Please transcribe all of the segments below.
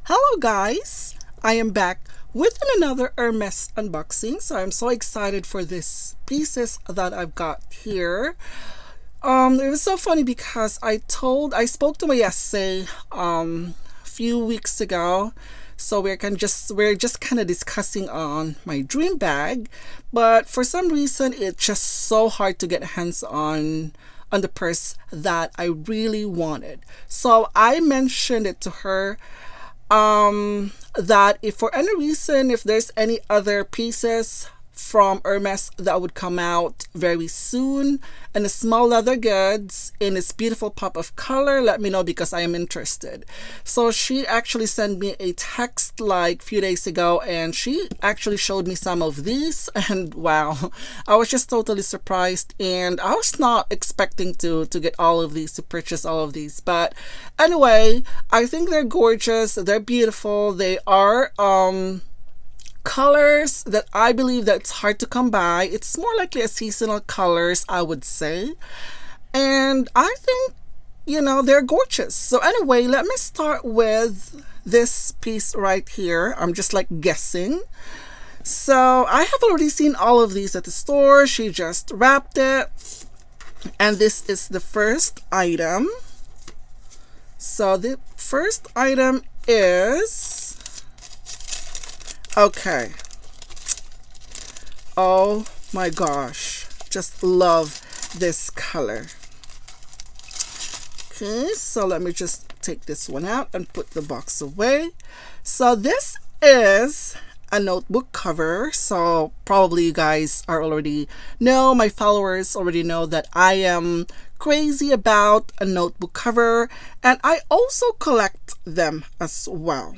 Hello guys, I am back with another Hermes unboxing. So I'm so excited for this pieces that I've got here. It was so funny because I spoke to my essay a few weeks ago. So we're just kind of discussing on my dream bag, but for some reason it's just so hard to get hands on the purse that I really wanted. So I mentioned it to her that if for any reason, if there's any other pieces from Hermes that would come out very soon and the small leather goods in this beautiful pop of color, let me know because I am interested. So she actually sent me a text like a few days ago and she actually showed me some of these, and wow, I was just totally surprised, and I was not expecting to get all of these, to purchase all of these. But anyway, I think they're gorgeous, they're beautiful, they are colors that I believe that it's hard to come by. It's more likely a seasonal colors, I would say, and I think, you know, they're gorgeous. So anyway, let me start with this piece right here. I'm just like guessing. So I have already seen all of these at the store. She just wrapped it, and this is the first item. So the first item is, okay, oh my gosh, just love this color. Okay, so let me just take this one out and put the box away. So this is a notebook cover. So probably you guys are already know, my followers already know that I am crazy about a notebook cover, and I also collect them as well.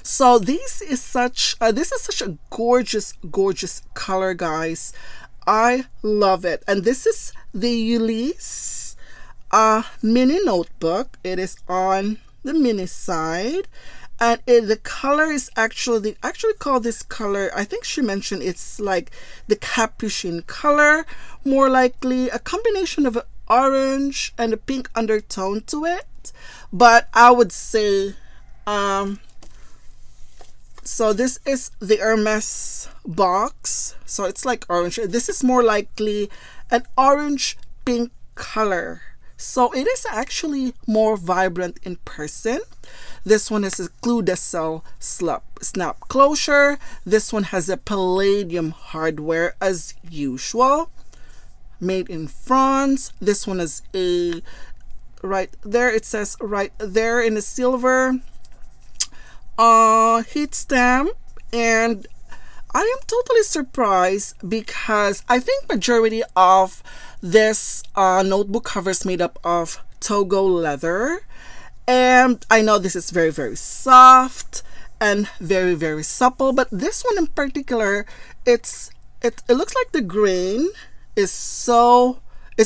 So this is such a gorgeous color, guys. I love it. And this is the Ulysses mini notebook. It is on the mini side, and the color is actually, they actually call this color, I think she mentioned it's like the capuchin color, more likely a combination of an orange and a pink undertone to it. But I would say so this is the Hermes box. So it's like orange. This is more likely an orange pink color. So it is actually more vibrant in person. This one is a clou de sel snap closure. This one has a palladium hardware as usual. Made in France. This one is a, right there, it says right there in the silver heat stamp. And I am totally surprised because I think majority of this notebook cover is made up of Togo leather, and I know this is very soft and very supple, but this one in particular, it looks like the grain is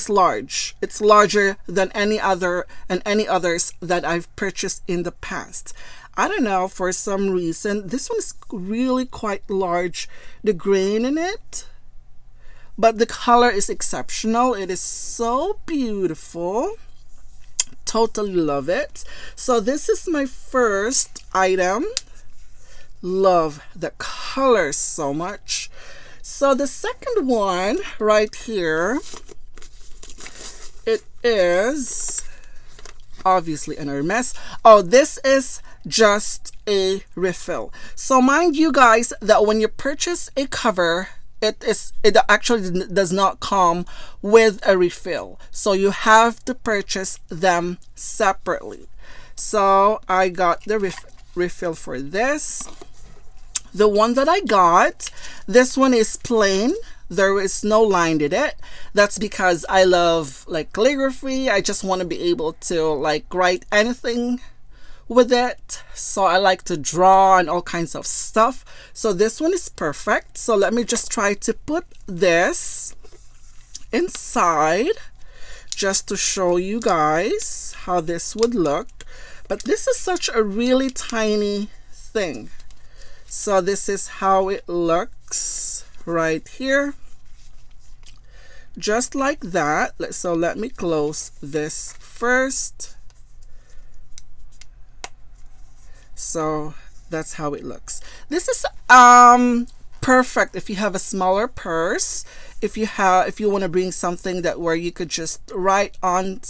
large. It's larger than any others that I've purchased in the past. I don't know, for some reason this one is really quite large, the grain in it, but the color is exceptional. It is so beautiful. Totally love it. So this is my first item. Love the color so much. So the second one right here, it is obviously an Hermes. Oh, this is just a refill. So mind you guys that when you purchase a cover, it actually does not come with a refill, so you have to purchase them separately. So I got the refill for this. The one that I got, this one is plain. There is no line in it. That's because I love like calligraphy. I just want to be able to like write anything with it. So I like to draw and all kinds of stuff. So this one is perfect. So let me just try to put this inside just to show you guys how this would look. But this is such a really tiny thing. So this is how it looks right here, just like that. So let me close this first. So that's how it looks. This is perfect if you have a smaller purse. If you want to bring something that where you could just write onto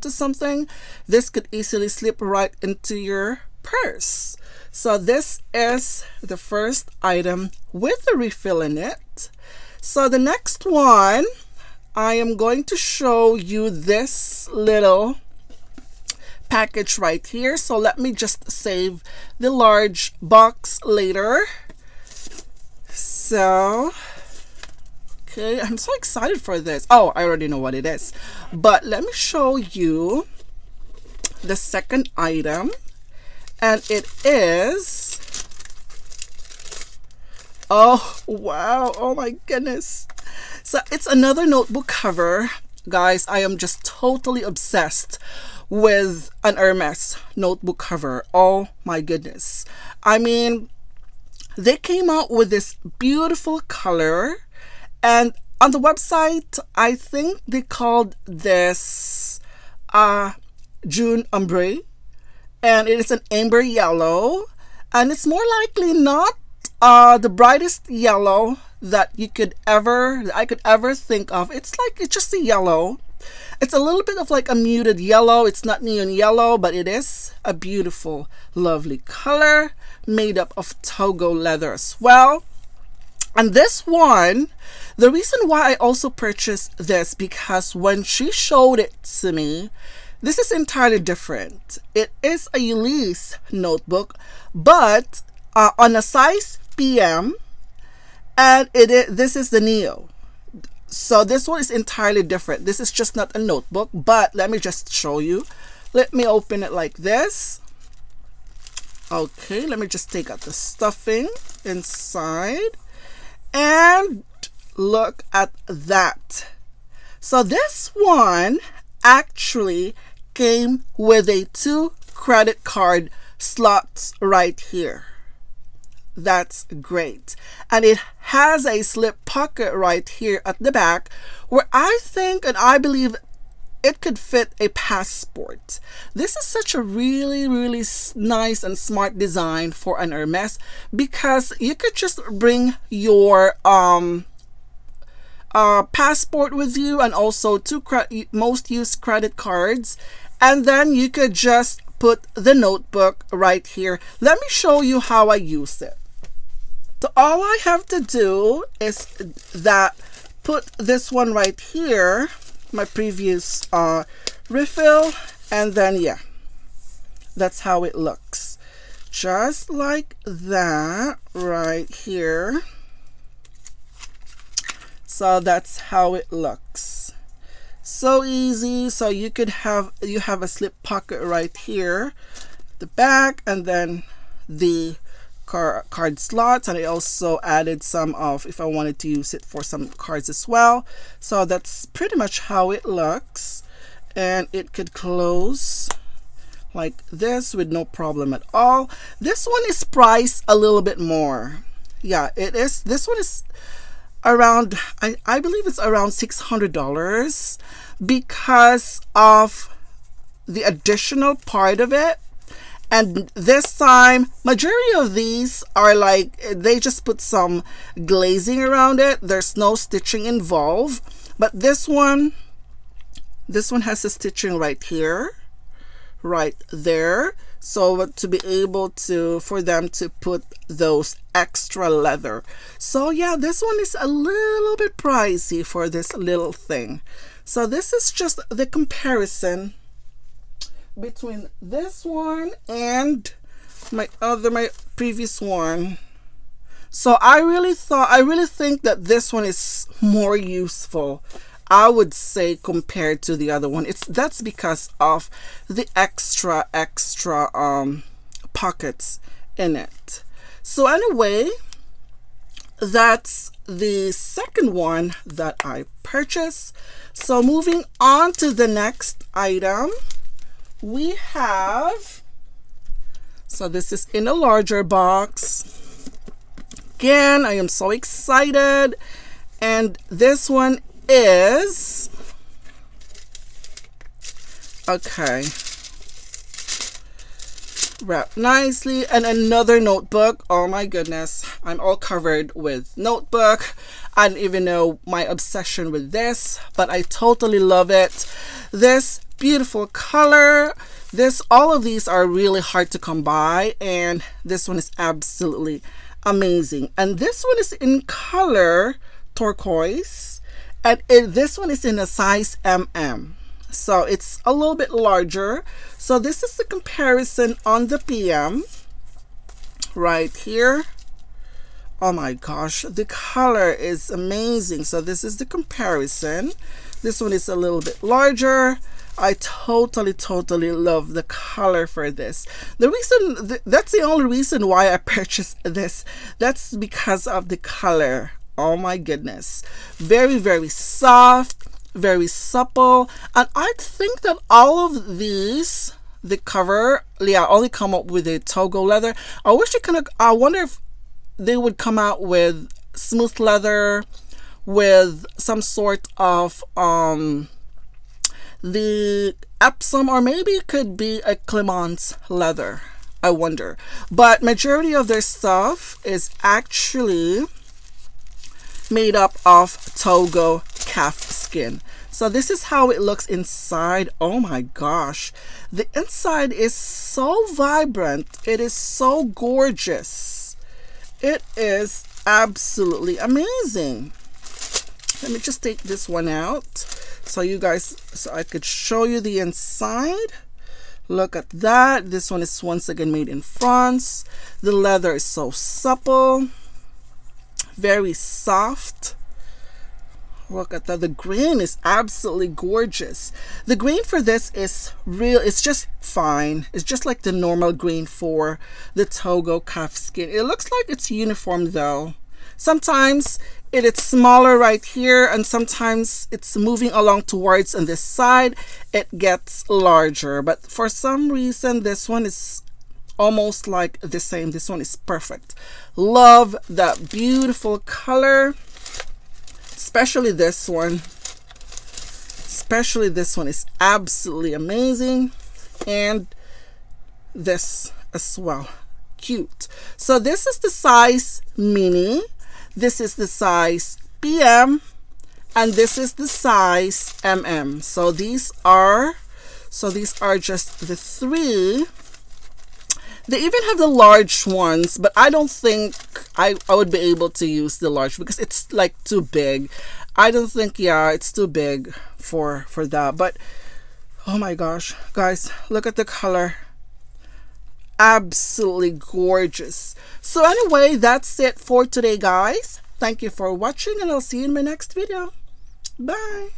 something, this could easily slip right into your purse. So this is the first item with the refill in it. So the next one, I am going to show you this little package right here. So let me just save the large box later. So okay, I'm so excited for this. Oh, I already know what it is, but let me show you the second item, and it is, oh wow, oh my goodness. So it's another notebook cover. Guys, I am just totally obsessed with an Hermes notebook cover. Oh my goodness. I mean, they came out with this beautiful color, and on the website, I think they called this June Ombre, and it is an amber yellow, and it's more likely not the brightest yellow that I could ever think of. It's just a yellow. It's a little bit of like a muted yellow. It's not neon yellow, but it is a beautiful, lovely color made up of Togo leather as well. And this one, the reason why I also purchased this, because when she showed it to me, this is entirely different. It is a Ulysse notebook, but on a size PM, and this is the Neo. So this one is entirely different. This is just not a notebook, but let me just show you. Let me open it like this. Okay, let me just take out the stuffing inside. And look at that. So this one actually came with a 2 credit card slots right here. That's great. And it has a slip pocket right here at the back, where I think and I believe it could fit a passport. This is such a really nice and smart design for an Hermes, because you could just bring your passport with you, and also 2 most used credit cards, and then you could just put the notebook right here. Let me show you how I use it. So all I have to do is put this one right here, my previous refill, and then yeah, that's how it looks, just like that right here. So that's how it looks. So easy. So you have a slip pocket right here, the back, and then the card slots, and I also added some of, if I wanted to use it for some cards as well. So that's pretty much how it looks, and it could close like this with no problem at all. This one is priced a little bit more. Yeah, it is. This one is around, I believe it's around $600, because of the additional part of it. And this time, majority of these are like, they just put some glazing around it. There's no stitching involved. But this one has a stitching right here, right there. So to be able to, for them to put those extra leather. So yeah, this one is a little bit pricey for this little thing. So this is just the comparison between this one and my previous one. So I really think that this one is more useful, I would say, compared to the other one. That's because of the extra pockets in it. So anyway, that's the second one that I purchased. So moving on to the next item, we have, so this is in a larger box. Again, I am so excited, and this one is, okay, wrapped nicely. And another notebook. Oh my goodness, I'm all covered with notebook. I don't even know my obsession with this, but I totally love it. This beautiful color. All of these are really hard to come by, and this one is absolutely amazing. And this one is in color turquoise, and this one is in a size MM. So it's a little bit larger. So this is the comparison on the PM right here. Oh my gosh, the color is amazing. So this is the comparison. This one is a little bit larger. I totally love the color for this. The reason, that's the only reason why I purchased this. That's because of the color. Oh my goodness. Very soft, very supple. And I think that all of these, the cover, yeah, only come up with a Togo leather. I wish it could, I wonder if they would come out with smooth leather with some sort of the Epsom, or maybe it could be a Clemence leather. I wonder. But majority of their stuff is actually made up of Togo calf skin. So this is how it looks inside. Oh my gosh, the inside is so vibrant. It is so gorgeous. It is absolutely amazing. Let me just take this one out so you guys, so I could show you the inside. Look at that. This one is once again made in France. The leather is so supple, very soft. Look at that. The green is absolutely gorgeous. The green for this is real. It's just fine. It's just like the normal green for the Togo calf skin. It looks like it's uniform though. Sometimes it's smaller right here, and sometimes it's moving along towards on this side. It gets larger, but for some reason this one is almost like the same. This one is perfect. Love that beautiful color. Especially this one. Especially this one is absolutely amazing. And this as well. Cute. So this is the size mini. This is the size PM. And this is the size MM. So these are just the three. They even have the large ones, but I don't think I would be able to use the large because it's like too big. I don't think, yeah, it's too big for that. But oh my gosh, guys, look at the color. Absolutely gorgeous. So anyway, that's it for today, guys. Thank you for watching, and I'll see you in my next video. Bye.